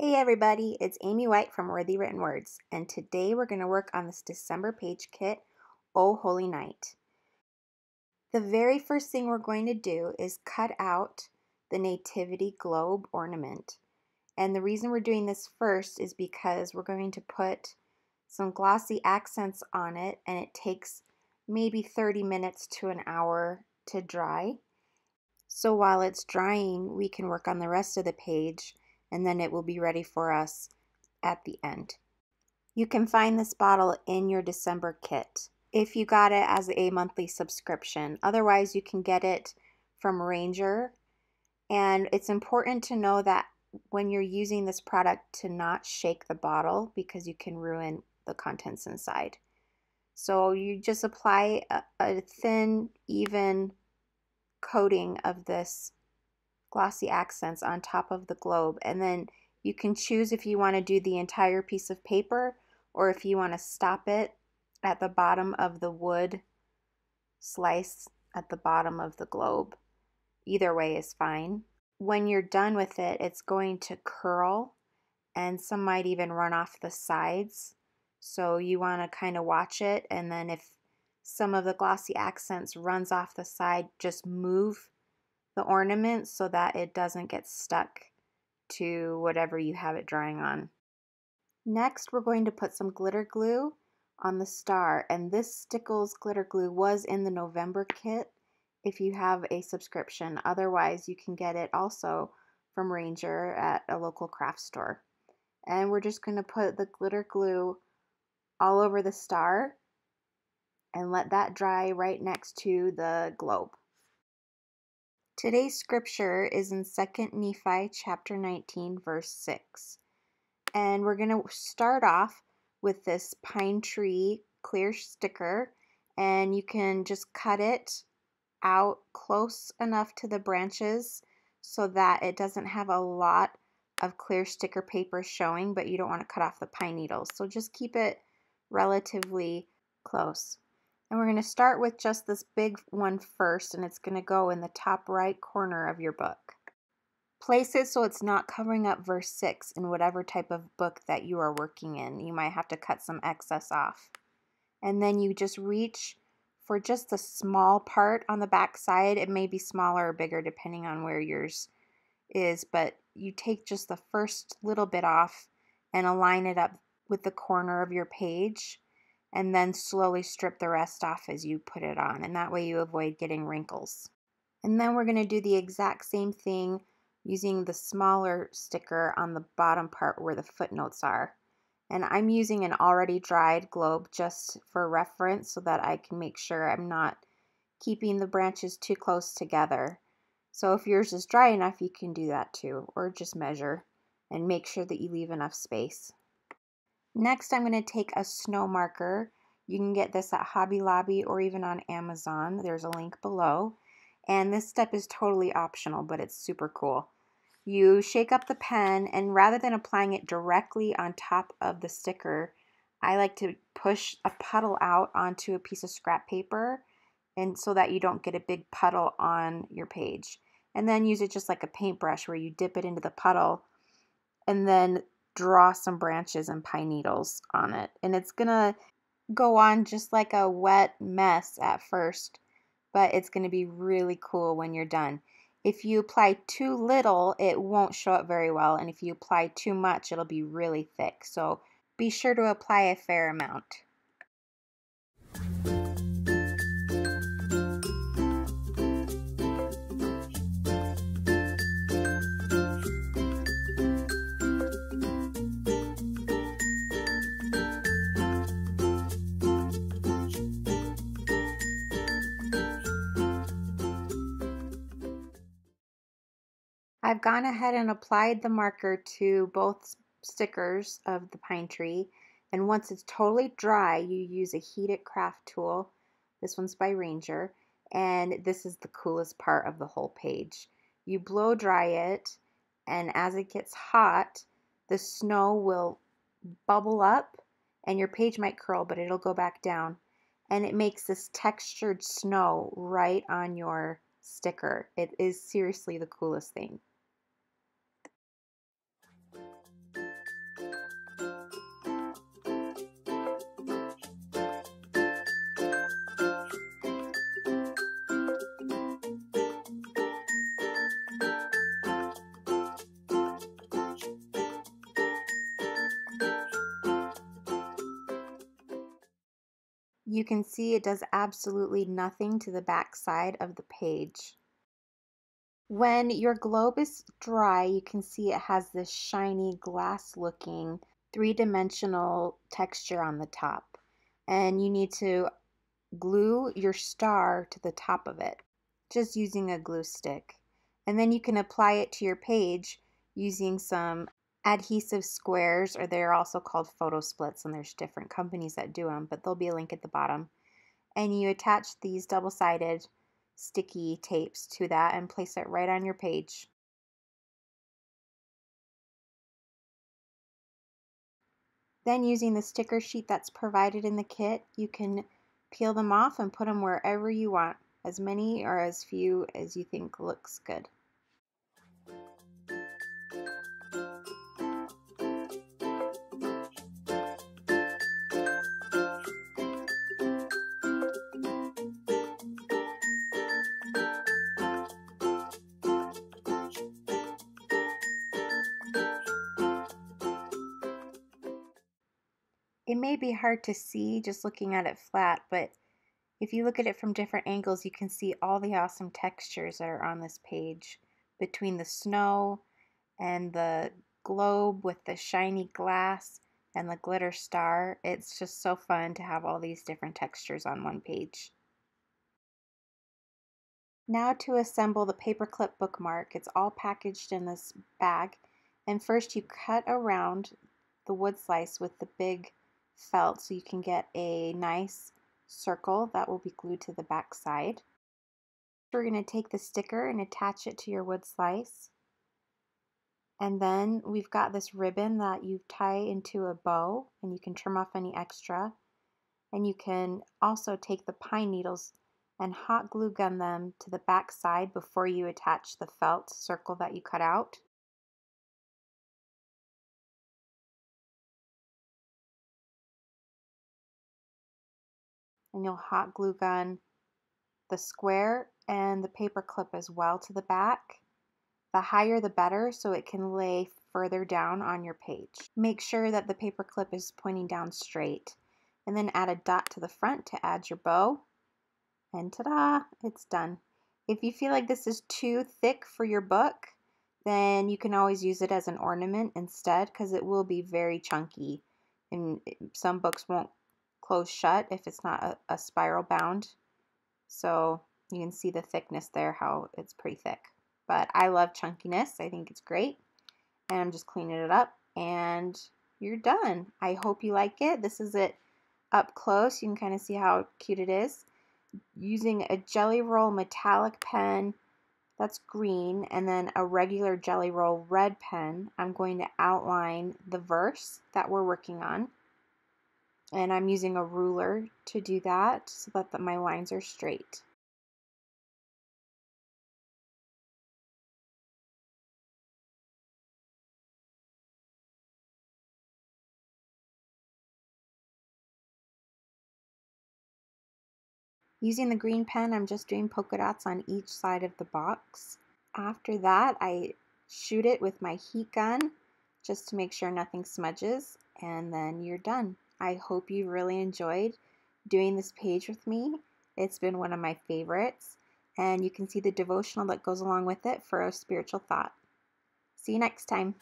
Hey everybody, it's Amy White from Worthy Written Words, and today we're going to work on this December page kit, Oh Holy Night. The very first thing we're going to do is cut out the nativity globe ornament. And the reason we're doing this first is because we're going to put some glossy accents on it, and it takes maybe 30 minutes to an hour to dry. So while it's drying, we can work on the rest of the page, and then it will be ready for us at the end. You can find this bottle in your December kit if you got it as a monthly subscription. Otherwise, you can get it from Ranger. And it's important to know that when you're using this product to not shake the bottle because you can ruin the contents inside. So you just apply a thin, even coating of this glossy accents on top of the globe, and then you can choose if you want to do the entire piece of paper or if you want to stop it at the bottom of the wood slice at the bottom of the globe. Either way is fine. When you're done with it, it's going to curl, and some might even run off the sides. So you want to kind of watch it, and then if some of the glossy accents runs off the side, just move the ornament so that it doesn't get stuck to whatever you have it drying on. Next, we're going to put some glitter glue on the star, and this Stickles glitter glue was in the November kit if you have a subscription. Otherwise, you can get it also from Ranger at a local craft store. And we're just going to put the glitter glue all over the star and let that dry right next to the globe. Today's scripture is in 2 Nephi chapter 19, verse 6. And we're going to start off with this pine tree clear sticker, and you can just cut it out close enough to the branches so that it doesn't have a lot of clear sticker paper showing, but you don't want to cut off the pine needles. So just keep it relatively close. And we're going to start with just this big one first, and it's going to go in the top right corner of your book. Place it so it's not covering up verse 6 in whatever type of book that you are working in. You might have to cut some excess off. And then you just reach for just the small part on the back side. It may be smaller or bigger depending on where yours is, but you take just the first little bit off and align it up with the corner of your page, and then slowly strip the rest off as you put it on, and that way you avoid getting wrinkles. And then we're going to do the exact same thing using the smaller sticker on the bottom part where the footnotes are. And I'm using an already dried globe just for reference so that I can make sure I'm not keeping the branches too close together. So if yours is dry enough, you can do that too, or just measure and make sure that you leave enough space. Next, I'm going to take a snow marker. You can get this at Hobby Lobby or even on Amazon. There's a link below. And this step is totally optional, but it's super cool. You shake up the pen, and rather than applying it directly on top of the sticker, I like to push a puddle out onto a piece of scrap paper, and so that you don't get a big puddle on your page. And then use it just like a paintbrush where you dip it into the puddle and then draw some branches and pine needles on it. And it's gonna go on just like a wet mess at first, but it's gonna be really cool when you're done. If you apply too little, it won't show up very well, and if you apply too much, it'll be really thick. So be sure to apply a fair amount. I've gone ahead and applied the marker to both stickers of the pine tree, and once it's totally dry, you use a heated craft tool. This one's by Ranger, and this is the coolest part of the whole page. You blow dry it, and as it gets hot, the snow will bubble up, and your page might curl, but it'll go back down, and it makes this textured snow right on your sticker. It is seriously the coolest thing. You can see it does absolutely nothing to the back side of the page. When your globe is dry, you can see it has this shiny glass looking three-dimensional texture on the top, and you need to glue your star to the top of it just using a glue stick, and then you can apply it to your page using some adhesive squares, or they're also called photo splits, and there's different companies that do them, but there'll be a link at the bottom. And you attach these double-sided sticky tapes to that and place it right on your page. Then using the sticker sheet that's provided in the kit, you can peel them off and put them wherever you want, as many or as few as you think looks good. It may be hard to see just looking at it flat, but if you look at it from different angles, you can see all the awesome textures that are on this page between the snow and the globe with the shiny glass and the glitter star. It's just so fun to have all these different textures on one page. Now to assemble the paperclip bookmark. It's all packaged in this bag, and first you cut around the wood slice with the big felt so you can get a nice circle that will be glued to the back side. We're going to take the sticker and attach it to your wood slice, and then we've got this ribbon that you tie into a bow, and you can trim off any extra, and you can also take the pine needles and hot glue gun them to the back side before you attach the felt circle that you cut out. And you'll hot glue gun the square and the paper clip as well to the back. The higher the better, so it can lay further down on your page. Make sure that the paper clip is pointing down straight, and then add a dot to the front to add your bow. And ta-da, it's done. If you feel like this is too thick for your book, then you can always use it as an ornament instead, because it will be very chunky. And some books won't close shut if it's not a spiral bound. So you can see the thickness there, how it's pretty thick. But I love chunkiness. I think it's great. And I'm just cleaning it up, and you're done. I hope you like it. This is it up close. You can kind of see how cute it is. Using a Jelly Roll metallic pen that's green and then a regular Jelly Roll red pen, I'm going to outline the verse that we're working on. And I'm using a ruler to do that so that my lines are straight. Using the green pen, I'm just doing polka dots on each side of the box. After that, I shoot it with my heat gun just to make sure nothing smudges, and then you're done. I hope you really enjoyed doing this page with me. It's been one of my favorites, and you can see the devotional that goes along with it for a spiritual thought. See you next time.